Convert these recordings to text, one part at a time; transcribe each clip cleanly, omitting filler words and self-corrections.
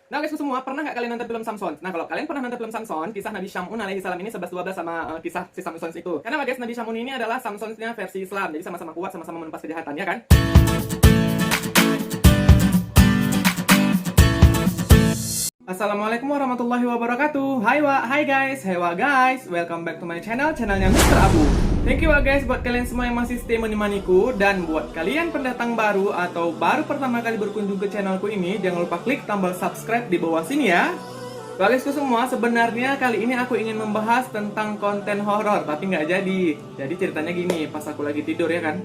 Nah guys semua, pernah nggak kalian nonton film Samson? Nah kalau kalian pernah nonton film Samson, kisah Nabi Syamun alaihi salam ini 11-12 sama kisah si Samson itu. Karena guys, Nabi Syamun ini adalah Samsonnya versi Islam, jadi sama-sama kuat, sama-sama menumpas kejahatan, ya kan? Assalamualaikum warahmatullahi wabarakatuh. Hai guys, welcome back to my channelnya Mr. Abu. Thank you guys buat kalian semua yang masih stay menemaniku. Dan buat kalian pendatang baru atau baru pertama kali berkunjung ke channelku ini, jangan lupa klik tombol subscribe di bawah sini ya. Guysku semua, sebenarnya kali ini aku ingin membahas tentang konten horor, tapi nggak jadi. Jadi ceritanya gini, pas aku lagi tidur ya kan,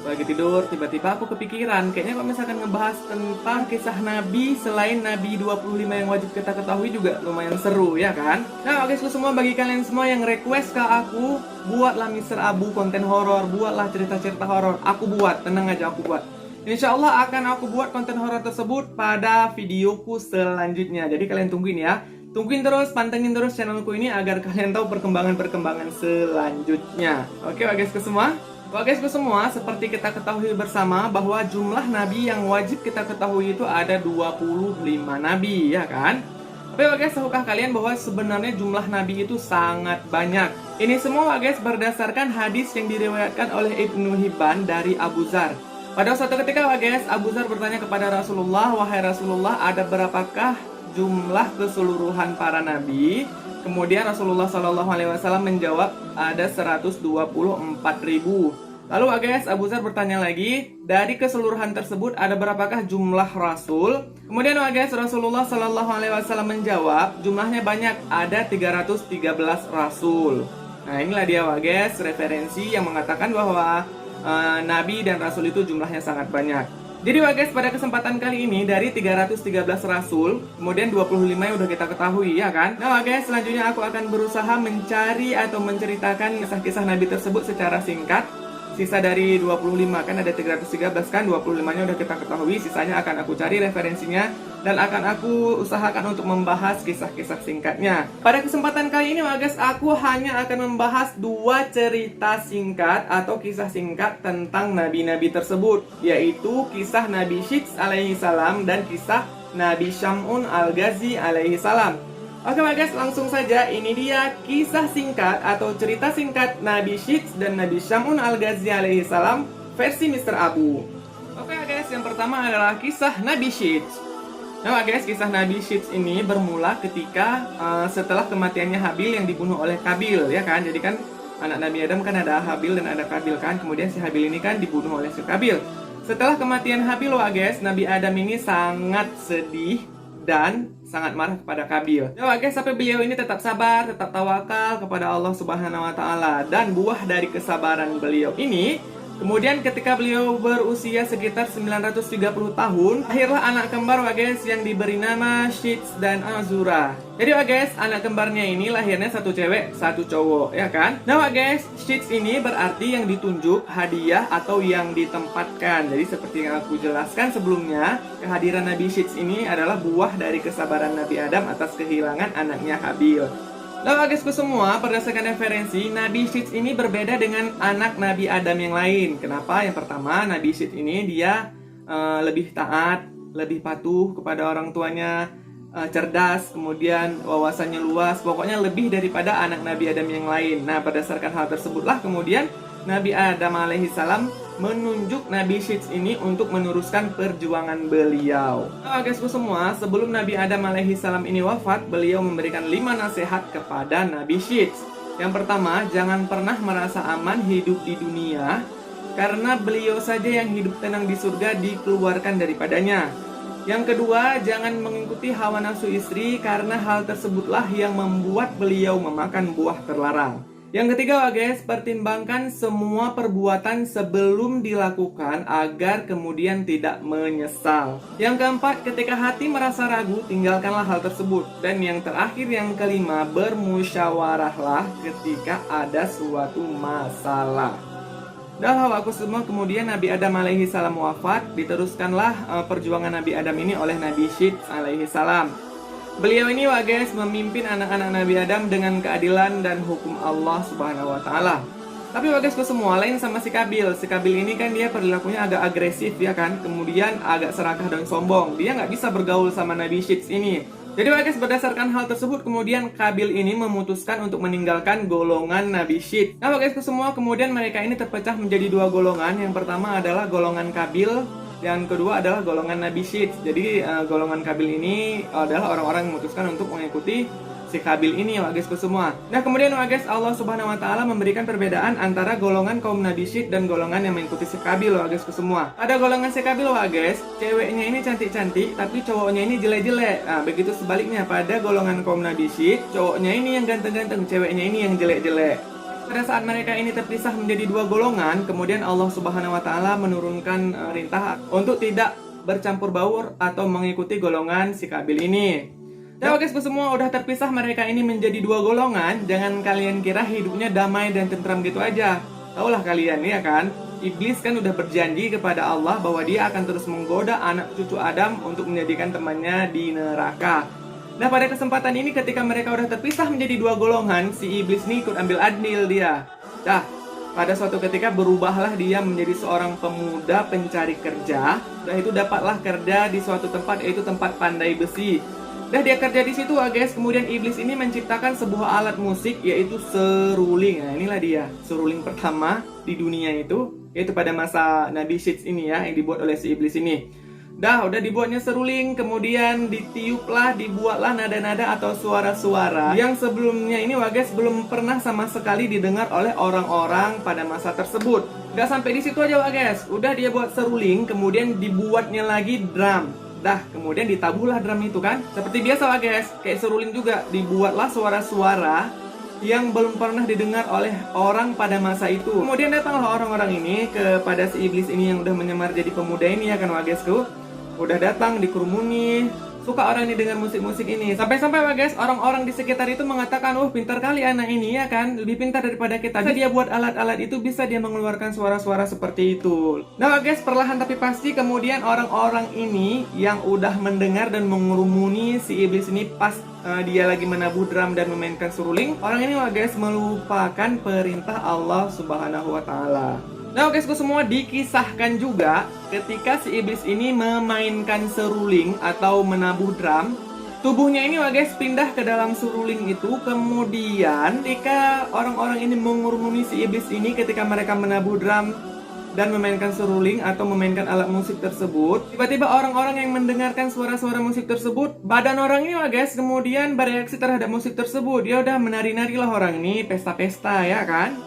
lagi tidur, tiba-tiba aku kepikiran, kayaknya kalau misalkan ngebahas tentang kisah Nabi selain Nabi 25 yang wajib kita ketahui juga lumayan seru, ya kan? Nah, guys, semua bagi kalian semua yang request ke aku, buatlah Mr. Abu konten horor, buatlah cerita-cerita horor. Aku buat, tenang aja, aku buat. Insya Allah akan aku buat konten horor tersebut pada videoku selanjutnya. Jadi kalian tungguin ya. Tungguin terus, pantengin terus channelku ini agar kalian tahu perkembangan-perkembangan selanjutnya. Oke, guysku semua? Guysku semua, seperti kita ketahui bersama bahwa jumlah nabi yang wajib kita ketahui itu ada 25 nabi, ya kan? Tapi guys, tahukah kalian bahwa sebenarnya jumlah nabi itu sangat banyak? Ini semua guys berdasarkan hadis yang diriwayatkan oleh Ibnu Hibban dari Abu Dzar. Pada suatu ketika guys, Abu Dzar bertanya kepada Rasulullah, "Wahai Rasulullah, ada berapakah jumlah keseluruhan para nabi?" Kemudian Rasulullah SAW menjawab, ada 124.000. Lalu guys, Abu Dzar bertanya lagi, dari keseluruhan tersebut ada berapakah jumlah rasul? Kemudian guys, Rasulullah SAW menjawab, jumlahnya banyak, ada 313 rasul. Nah inilah dia guys, referensi yang mengatakan bahwa nabi dan rasul itu jumlahnya sangat banyak. Jadi guys, pada kesempatan kali ini dari 313 rasul, kemudian 25 yang udah kita ketahui, ya kan? Nah guys, selanjutnya aku akan berusaha mencari atau menceritakan kisah-kisah nabi tersebut secara singkat. Sisa dari 25, kan ada 313 kan, 25-nya udah kita ketahui, sisanya akan aku cari referensinya dan akan aku usahakan untuk membahas kisah-kisah singkatnya. Pada kesempatan kali ini guys, aku hanya akan membahas 2 cerita singkat atau kisah singkat tentang nabi-nabi tersebut, yaitu kisah Nabi Syits alaihi salam dan kisah Nabi Syamun al-Ghazi alaihi salam. Oke guys, langsung saja, ini dia kisah singkat atau cerita singkat Nabi Syits dan Nabi Syamun al-Ghazi alaihi salam versi Mr. Abu. Oke guys, yang pertama adalah kisah Nabi Syits. Nah guys, kisah Nabi Syits ini bermula ketika setelah kematiannya Habil yang dibunuh oleh Kabil, ya kan? Jadi kan anak Nabi Adam kan ada Habil dan ada Kabil kan, kemudian si Habil ini kan dibunuh oleh si Kabil. Setelah kematian Habil guys, Nabi Adam ini sangat sedih dan sangat marah kepada Kabil. Ya guys, sampai beliau ini tetap sabar, tetap tawakal kepada Allah Subhanahu wa taala, dan buah dari kesabaran beliau ini, kemudian ketika beliau berusia sekitar 930 tahun, lahirlah anak kembar guys yang diberi nama Syits dan Azura. Jadi guys, anak kembarnya ini lahirnya satu cewek, satu cowok, ya kan? Nah guys, Syits ini berarti yang ditunjuk, hadiah, atau yang ditempatkan. Jadi seperti yang aku jelaskan sebelumnya, kehadiran Nabi Syits ini adalah buah dari kesabaran Nabi Adam atas kehilangan anaknya Habil. Nah guysku semua, berdasarkan referensi, Nabi Syits ini berbeda dengan anak Nabi Adam yang lain. Kenapa? Yang pertama, Nabi Syits ini dia lebih taat, lebih patuh kepada orang tuanya, cerdas, kemudian wawasannya luas, pokoknya lebih daripada anak Nabi Adam yang lain. Nah, berdasarkan hal tersebutlah kemudian Nabi Adam alaihi salam menunjuk Nabi Syits ini untuk meneruskan perjuangan beliau. Nah guysku semua, sebelum Nabi Adam alaihi salam ini wafat, beliau memberikan 5 nasihat kepada Nabi Syits. Yang pertama, jangan pernah merasa aman hidup di dunia, karena beliau saja yang hidup tenang di surga dikeluarkan daripadanya. Yang kedua, jangan mengikuti hawa nafsu istri, karena hal tersebutlah yang membuat beliau memakan buah terlarang. Yang ketiga guys, pertimbangkan semua perbuatan sebelum dilakukan agar kemudian tidak menyesal. Yang keempat, ketika hati merasa ragu, tinggalkanlah hal tersebut. Dan yang terakhir, yang kelima, bermusyawarahlah ketika ada suatu masalah. Dan aku semua, kemudian Nabi Adam alaihi salam wafat, diteruskanlah perjuangan Nabi Adam ini oleh Nabi Syits alaihi salam. Beliau ini guys memimpin anak-anak Nabi Adam dengan keadilan dan hukum Allah Subhanahu wa taala. Tapi guysku semua, lain sama si Kabil. Si Kabil ini kan dia perilakunya agak agresif ya kan. Kemudian agak serakah dan sombong. Dia nggak bisa bergaul sama Nabi Syeds ini. Jadi guys, berdasarkan hal tersebut kemudian Kabil ini memutuskan untuk meninggalkan golongan Nabi Syeds. Nah guys, semua kemudian mereka ini terpecah menjadi dua golongan. Yang pertama adalah golongan Kabil, yang kedua adalah golongan Nabi Syeds. Jadi golongan Kabil ini adalah orang-orang yang memutuskan untuk mengikuti si Kabil ini ya guysku semua. Nah kemudian guys, Allah Subhanahu Wa Taala memberikan perbedaan antara golongan kaum Nabi Syeds dan golongan yang mengikuti si Kabil guysku semua. Ada golongan si Kabil guys, ceweknya ini cantik-cantik tapi cowoknya ini jelek-jelek. Nah begitu sebaliknya pada golongan kaum Nabi Syeds, cowoknya ini yang ganteng-ganteng, ceweknya ini yang jelek-jelek. Pada saat mereka ini terpisah menjadi dua golongan, kemudian Allah Subhanahu Wa Taala menurunkan perintah untuk tidak bercampur baur atau mengikuti golongan si Kabil ini. Nah guysku semua, udah terpisah mereka ini menjadi dua golongan. Jangan kalian kira hidupnya damai dan tentram gitu aja. Taulah kalian ya kan, iblis kan udah berjanji kepada Allah bahwa dia akan terus menggoda anak cucu Adam untuk menjadikan temannya di neraka. Nah pada kesempatan ini ketika mereka udah terpisah menjadi dua golongan, si iblis ini ikut ambil adil dia. Dah, pada suatu ketika berubahlah dia menjadi seorang pemuda pencari kerja. Dan itu dapatlah kerja di suatu tempat, yaitu tempat pandai besi. Dah dia kerja di situ guys, kemudian iblis ini menciptakan sebuah alat musik yaitu seruling. Nah inilah dia, seruling pertama di dunia itu, yaitu pada masa Nabi Syeds ini ya, yang dibuat oleh si iblis ini. Dah udah dibuatnya seruling, kemudian dibuatlah nada-nada atau suara-suara yang sebelumnya ini guys belum pernah sama sekali didengar oleh orang-orang pada masa tersebut. Gak sampai di situ aja guys, udah dia buat seruling, kemudian dibuatnya lagi drum. Dah, kemudian ditabuhlah drum itu kan. Seperti biasa lah guys, kayak seruling juga. Dibuatlah suara-suara yang belum pernah didengar oleh orang pada masa itu. Kemudian datanglah orang-orang ini kepada si iblis ini yang udah menyamar jadi pemuda ini ya kan guysku. Udah datang dikerumuni. Suka orang ini dengan musik-musik ini. Sampai-sampai guys, orang-orang di sekitar itu mengatakan, pintar kali anak ini ya kan, lebih pintar daripada kita. Bisa dia buat alat-alat itu, bisa dia mengeluarkan suara-suara seperti itu. Nah guys, perlahan tapi pasti kemudian orang-orang ini yang udah mendengar dan mengerumuni si iblis ini pas dia lagi menabuh drum dan memainkan seruling, orang ini guys melupakan perintah Allah Subhanahu Wa Taala. Nah guysku semua, dikisahkan juga ketika si iblis ini memainkan seruling atau menabuh drum, tubuhnya ini guys pindah ke dalam seruling itu. Kemudian ketika orang-orang ini mengurumuni si iblis ini ketika mereka menabuh drum dan memainkan seruling atau memainkan alat musik tersebut, tiba-tiba orang-orang yang mendengarkan suara-suara musik tersebut, badan orang ini guys kemudian bereaksi terhadap musik tersebut. Dia udah menari-nari lah orang ini, pesta-pesta ya kan.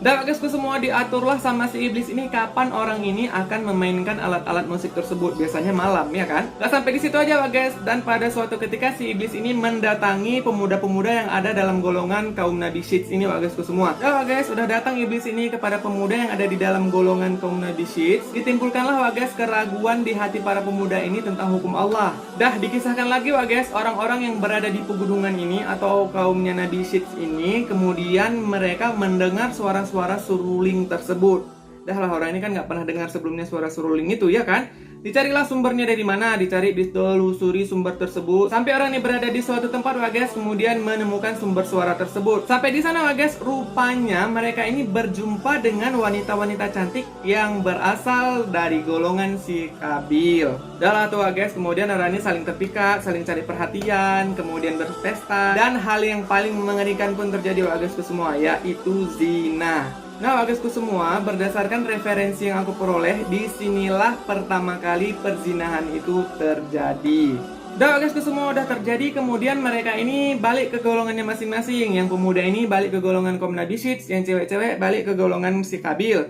Dan guysku semua, diaturlah sama si iblis ini kapan orang ini akan memainkan alat-alat musik tersebut. Biasanya malam ya kan. Gak sampai di situ aja guys. Dan pada suatu ketika si iblis ini mendatangi pemuda-pemuda yang ada dalam golongan kaum Nabi Syeds ini guysku semua. Ya guys, sudah datang iblis ini kepada pemuda yang ada di dalam golongan kaum Nabi Syeds. Ditimbulkanlah guys keraguan di hati para pemuda ini tentang hukum Allah. Dah dikisahkan lagi guys, orang-orang yang berada di pegunungan ini atau kaumnya Nabi Syeds ini, kemudian mereka mendengar suara seruling tersebut. Dah lah, orang ini kan nggak pernah dengar sebelumnya suara seruling itu ya kan. Dicarilah sumbernya dari mana, ditelusuri sumber tersebut. Sampai orang ini berada di suatu tempat guys, kemudian menemukan sumber suara tersebut. Sampai di sana guys, rupanya mereka ini berjumpa dengan wanita-wanita cantik yang berasal dari golongan si Kabil. Dah lah tuh guys, kemudian orang ini saling terpikat, saling cari perhatian, kemudian berpesta, dan hal yang paling mengerikan pun terjadi guys semua, yaitu zina. Nah guysku semua, berdasarkan referensi yang aku peroleh, disinilah pertama kali perzinahan itu terjadi. Dah guysku semua, udah terjadi, kemudian mereka ini balik ke golongannya masing-masing. Yang pemuda ini balik ke golongan kaum Nabi Syeds, yang cewek-cewek balik ke golongan si Kabil.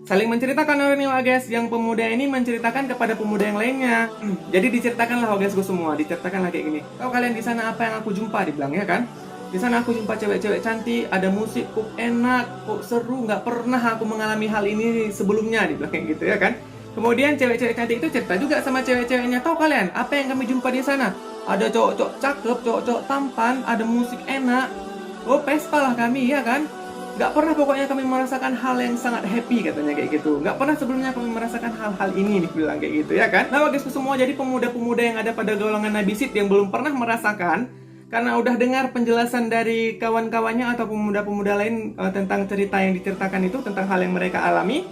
Saling menceritakan orang ini guys, yang pemuda ini menceritakan kepada pemuda yang lainnya. Jadi diceritakanlah guysku semua, diceritakanlah kayak gini. Kalau kalian di sana apa yang aku jumpa, dibilang ya kan. Di sana aku jumpa cewek-cewek cantik, ada musik, kok enak, kok seru, nggak pernah aku mengalami hal ini sebelumnya, dibilang kayak gitu ya kan. Kemudian cewek-cewek cantik itu cerita juga sama cewek-ceweknya, tahu kalian apa yang kami jumpa di sana? Ada cowok-cowok cakep, cowok-cowok tampan, ada musik enak. Oh pesta lah kami ya kan. Nggak pernah pokoknya kami merasakan hal yang sangat happy, katanya kayak gitu. Nggak pernah sebelumnya kami merasakan hal-hal ini, dibilang kayak gitu ya kan. Nah guys semua, jadi pemuda-pemuda yang ada pada golongan Nabi Syeds yang belum pernah merasakan karena udah dengar penjelasan dari kawan-kawannya atau pemuda-pemuda lain tentang cerita yang diceritakan itu, tentang hal yang mereka alami,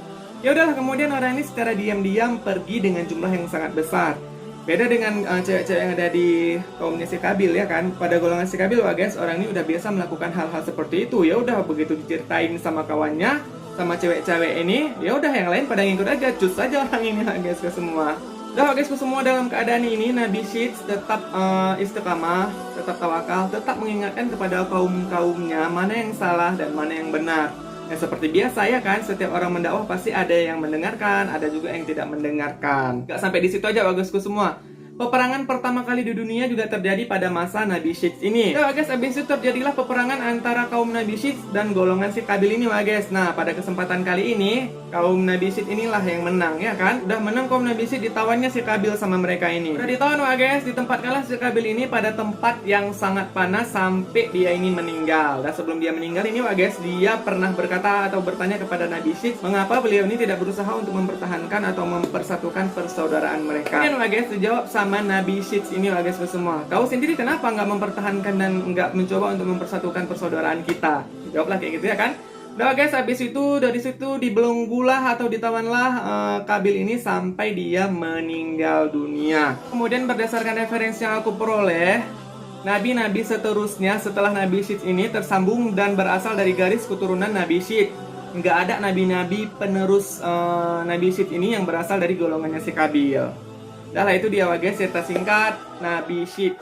ya udahlah, kemudian orang ini secara diam-diam pergi dengan jumlah yang sangat besar. Beda dengan cewek-cewek yang ada di kaumnya si Kabil ya kan. Pada golongan si Kabil, wah guys, orang ini udah biasa melakukan hal-hal seperti itu. Ya udah, begitu diceritain sama kawannya, sama cewek-cewek ini, ya udah yang lain pada ngikut aja, cus aja orang ini guys ke semua. Udah guys, semua dalam keadaan ini Nabi Syed tetap istiqamah, tetap tawakal, tetap mengingatkan kepada kaumnya mana yang salah dan mana yang benar. Ya seperti biasa ya kan, setiap orang mendakwah pasti ada yang mendengarkan, ada juga yang tidak mendengarkan. Gak sampai di situ aja bagusku semua. Peperangan pertama kali di dunia juga terjadi pada masa Nabi Syed ini. Ya guys, abis itu terjadilah peperangan antara kaum Nabi Syed dan golongan si Kabil ini guys. Nah, pada kesempatan kali ini, kaum Nabi Syed inilah yang menang ya kan. Udah menang kaum Nabi Syed, ditawannya si Kabil sama mereka ini. Udah ditawan guys, ditempatkanlah si Kabil ini pada tempat yang sangat panas sampai dia ini meninggal. Dan sebelum dia meninggal ini guys, dia pernah berkata atau bertanya kepada Nabi Syed, mengapa beliau ini tidak berusaha untuk mempertahankan atau mempersatukan persaudaraan mereka. Kemudian guys, dijawab sama Nabi Syed ini guys semua, kau sendiri kenapa nggak mempertahankan dan nggak mencoba untuk mempersatukan persaudaraan kita? Jawablah kayak gitu ya kan. Udah guys, habis itu dari situ dibelenggulah atau ditawanlah Kabil ini sampai dia meninggal dunia. Kemudian berdasarkan referensi yang aku peroleh, nabi-nabi seterusnya setelah Nabi Syed ini tersambung dan berasal dari garis keturunan Nabi Syed. Nggak ada nabi-nabi penerus Nabi Syed ini yang berasal dari golongannya si Kabil. Dah lah, itu dia guys cerita singkat Nabi Syed.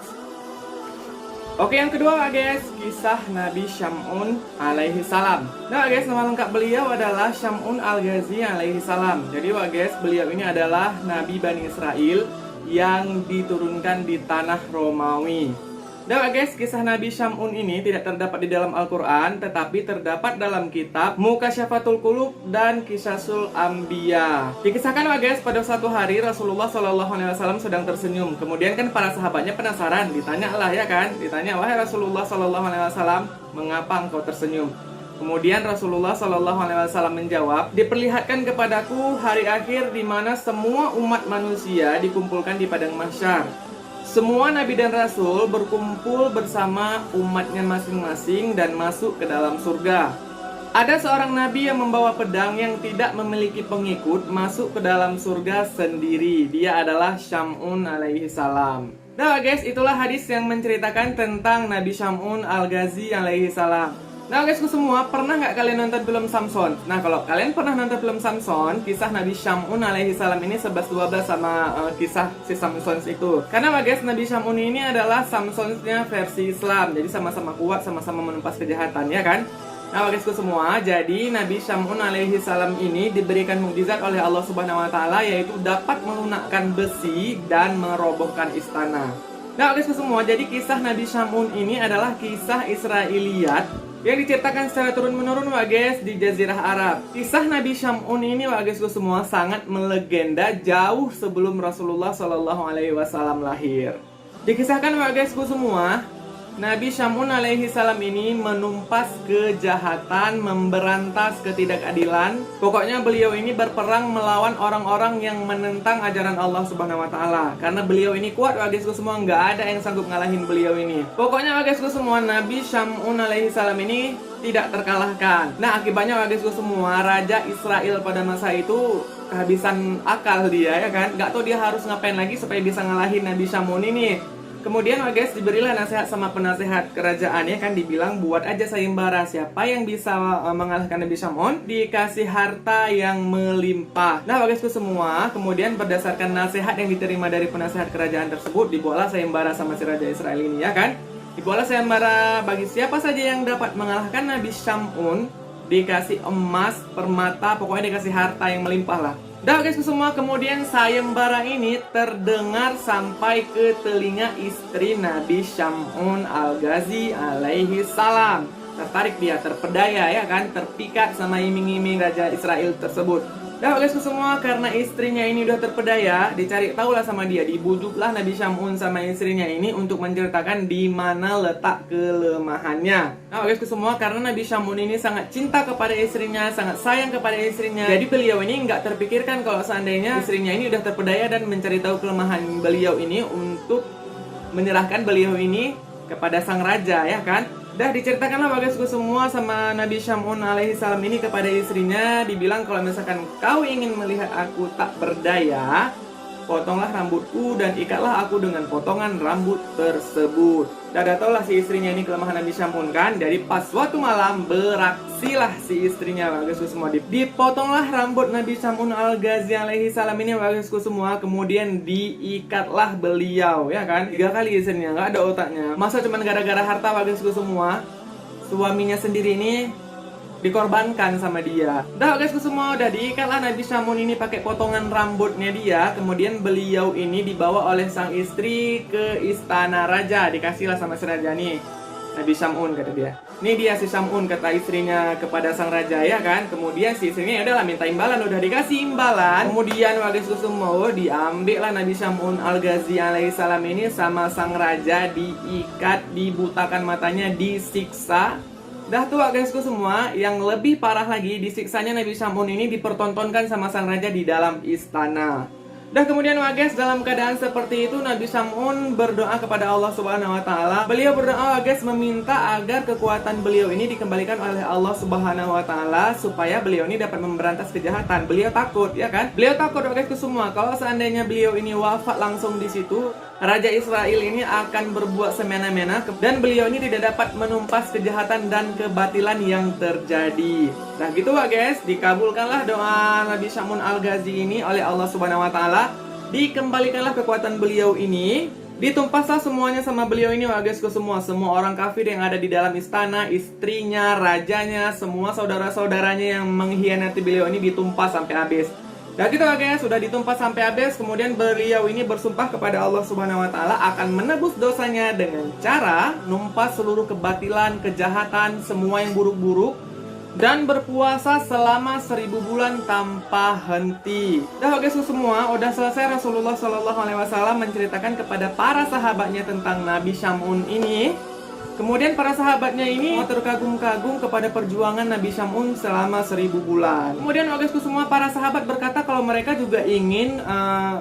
Oke, yang kedua guys, kisah Nabi Syam'un alaihi salam. Nah guys, nama lengkap beliau adalah Syam'un al-Ghazi alaihi salam. Jadi guys, beliau ini adalah Nabi Bani Israel yang diturunkan di tanah Romawi. Nah guys, kisah Nabi Syam'un ini tidak terdapat di dalam Al-Quran, tetapi terdapat dalam kitab Mukasyafatul Qulub dan Qisasul Anbiya. Dikisahkan guys, pada suatu hari Rasulullah SAW sedang tersenyum. Kemudian kan para sahabatnya penasaran, ditanya lah ya kan, ditanya, wahai Rasulullah SAW, mengapa engkau tersenyum? Kemudian Rasulullah SAW menjawab, diperlihatkan kepadaku hari akhir di mana semua umat manusia dikumpulkan di padang mahsyar. Semua nabi dan rasul berkumpul bersama umatnya masing-masing dan masuk ke dalam surga. Ada seorang nabi yang membawa pedang yang tidak memiliki pengikut masuk ke dalam surga sendiri. Dia adalah Syam'un alaihi salam. Nah guys, itulah hadis yang menceritakan tentang Nabi Syam'un al-Ghazi alaihi salam. Nah guysku semua, pernah nggak kalian nonton film Samson? Nah kalau kalian pernah nonton film Samson, kisah Nabi Syam'un alaihi salam ini 11-12 sama kisah si Samson itu. Karena guys, Nabi Syam'un ini adalah Samsonnya versi Islam. Jadi sama-sama kuat, sama-sama menumpas kejahatan ya kan. Nah guysku semua, jadi Nabi Syam'un alaihi salam ini diberikan mukjizat oleh Allah Subhanahu wa taala, yaitu dapat melunakkan besi dan merobohkan istana. Nah guysku semua, jadi kisah Nabi Syam'un ini adalah kisah Israiliyat yang diceritakan secara turun-menurun guys di Jazirah Arab. Kisah Nabi Syam'un ini guysku semua sangat melegenda jauh sebelum Rasulullah SAW lahir. Dikisahkan guysku semua, Nabi Syam'un alaihi salam ini menumpas kejahatan, memberantas ketidakadilan. Pokoknya beliau ini berperang melawan orang-orang yang menentang ajaran Allah Subhanahu wa taala. Karena beliau ini kuat guysku semua, nggak ada yang sanggup ngalahin beliau ini. Pokoknya guysku semua, Nabi Syam'un alaihi salam ini tidak terkalahkan. Nah, akibatnya guysku semua, Raja Israel pada masa itu kehabisan akal dia ya kan. Nggak tahu dia harus ngapain lagi supaya bisa ngalahin Nabi Syam'un ini. Kemudian guys, diberilah nasihat sama penasehat kerajaan ya kan, dibilang buat aja sayembara, siapa yang bisa mengalahkan Nabi Syam'un dikasih harta yang melimpah. Nah guysku semua, kemudian berdasarkan nasihat yang diterima dari penasehat kerajaan tersebut, dibuatlah sayembara sama si Raja Israel ini ya kan. Dibuatlah sayembara bagi siapa saja yang dapat mengalahkan Nabi Syam'un, dikasih emas, permata, pokoknya dikasih harta yang melimpah lah. Dah guys semua, kemudian sayembara ini terdengar sampai ke telinga istri Nabi Syam'un al-Ghazi alaihi salam. Tertarik dia, terpedaya ya kan, terpikat sama iming-iming Raja Israel tersebut. Dah guys semua, karena istrinya ini udah terpedaya, dicari tahulah sama dia, dibujuklah Nabi Syam'un sama istrinya ini untuk menceritakan di mana letak kelemahannya. Nah guys semua, karena Nabi Syam'un ini sangat cinta kepada istrinya, sangat sayang kepada istrinya, jadi beliau ini nggak terpikirkan kalau seandainya istrinya ini udah terpedaya dan mencari tahu kelemahan beliau ini untuk menyerahkan beliau ini kepada sang raja, ya kan? Dah diceritakanlah bagasku semua sama Nabi Syamun alaihi salam ini kepada istrinya, dibilang kalau misalkan kau ingin melihat aku tak berdaya, potonglah rambutku dan ikatlah aku dengan potongan rambut tersebut. Dah taulah si istrinya ini kelemahan Nabi Syamun kan. Jadi pas suatu malam beraksilah si istrinya bagasku semua. Dipotonglah rambut Nabi Syamun al-Ghazi alaihi salam ini bagasku semua. Kemudian diikatlah beliau, ya kan. 3 kali istrinya, nggak ada otaknya. Masa cuma gara-gara harta bagasku semua, suaminya sendiri ini dikorbankan sama dia. Dah guys, semua udah diikatlah Nabi Syamun ini pakai potongan rambutnya dia. Kemudian beliau ini dibawa oleh sang istri ke istana raja. Dikasihlah sama si raja nih, Nabi Syamun kata dia. Ini dia si Syamun kata istrinya kepada sang raja, ya kan. Kemudian si istrinya udahlah minta imbalan, udah dikasih imbalan. Kemudian guys semua diambil lah Nabi Syamun al-Ghazi alaihi salam ini sama sang raja, diikat, dibutakan matanya, disiksa. Dah tua guysku semua, yang lebih parah lagi disiksanya Nabi Syamun ini dipertontonkan sama sang raja di dalam istana. Dah kemudian guys, dalam keadaan seperti itu Nabi Syamun berdoa kepada Allah Subhanahu wa taala. Beliau berdoa guys meminta agar kekuatan beliau ini dikembalikan oleh Allah Subhanahu wa taala supaya beliau ini dapat memberantas kejahatan. Beliau takut, ya kan? Beliau takut guysku semua kalau seandainya beliau ini wafat langsung di situ, Raja Israel ini akan berbuat semena-mena dan beliau ini tidak dapat menumpas kejahatan dan kebatilan yang terjadi. Nah gitu guys, dikabulkanlah doa Nabi Syamun al-Ghazi ini oleh Allah Subhanahu wa taala. Dikembalikanlah kekuatan beliau ini, ditumpaslah semuanya sama beliau ini guysku semua. Semua orang kafir yang ada di dalam istana, istrinya, rajanya, semua saudara-saudaranya yang mengkhianati beliau ini ditumpas sampai habis. Dan gitu guys, sudah ditumpas sampai habis. Kemudian beliau ini bersumpah kepada Allah Subhanahu wa taala akan menebus dosanya dengan cara numpas seluruh kebatilan, kejahatan, semua yang buruk-buruk, dan berpuasa selama 1000 bulan tanpa henti. Dah guys semua, udah selesai Rasulullah Shallallahu alaihi wasallam menceritakan kepada para sahabatnya tentang Nabi Syamun ini. Kemudian para sahabatnya ini terkagum-kagum kepada perjuangan Nabi Syamun selama 1000 bulan. Kemudian guysku semua, para sahabat berkata kalau mereka juga ingin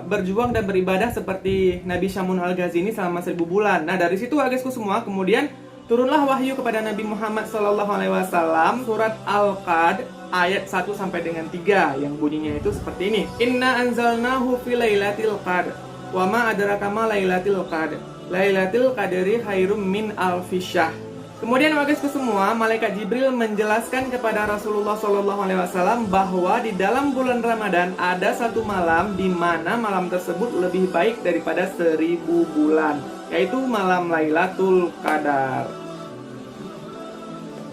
berjuang dan beribadah seperti Nabi Syamun al-Ghazi ini selama 1000 bulan. Nah dari situ guysku semua, kemudian turunlah wahyu kepada Nabi Muhammad SAW surat Al-Qad ayat 1 sampai dengan 3 yang bunyinya itu seperti ini. Inna anzalnahu fi lailatul qadr wa ma adraka ma lailatul qadr. Lailatul Qadri khairum min alfisyahr. Kemudian guysku semua, malaikat Jibril menjelaskan kepada Rasulullah SAW bahwa di dalam bulan Ramadan ada satu malam di mana malam tersebut lebih baik daripada 1000 bulan, yaitu malam Lailatul Qadar.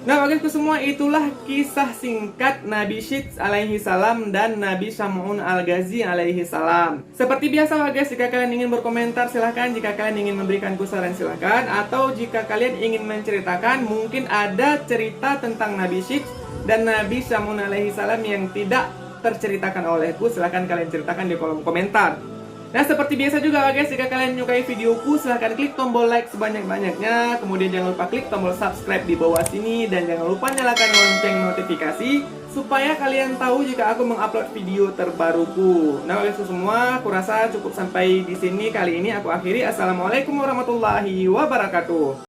Nah guysku semua, itulah kisah singkat Nabi Syidz alaihi salam dan Nabi Syamun al-Ghazi alaihi salam. Seperti biasa guys, jika kalian ingin berkomentar silahkan, jika kalian ingin memberikan saran silahkan, atau jika kalian ingin menceritakan mungkin ada cerita tentang Nabi Syidz dan Nabi Syamun alaihi salam yang tidak terceritakan olehku, silahkan kalian ceritakan di kolom komentar. Nah seperti biasa juga guys, jika kalian menyukai videoku silahkan klik tombol like sebanyak-banyaknya. Kemudian jangan lupa klik tombol subscribe di bawah sini. Dan jangan lupa nyalakan lonceng notifikasi supaya kalian tahu jika aku mengupload video terbaruku. Nah guys semua, aku rasa cukup sampai di sini kali ini. Aku akhiri. Assalamualaikum warahmatullahi wabarakatuh.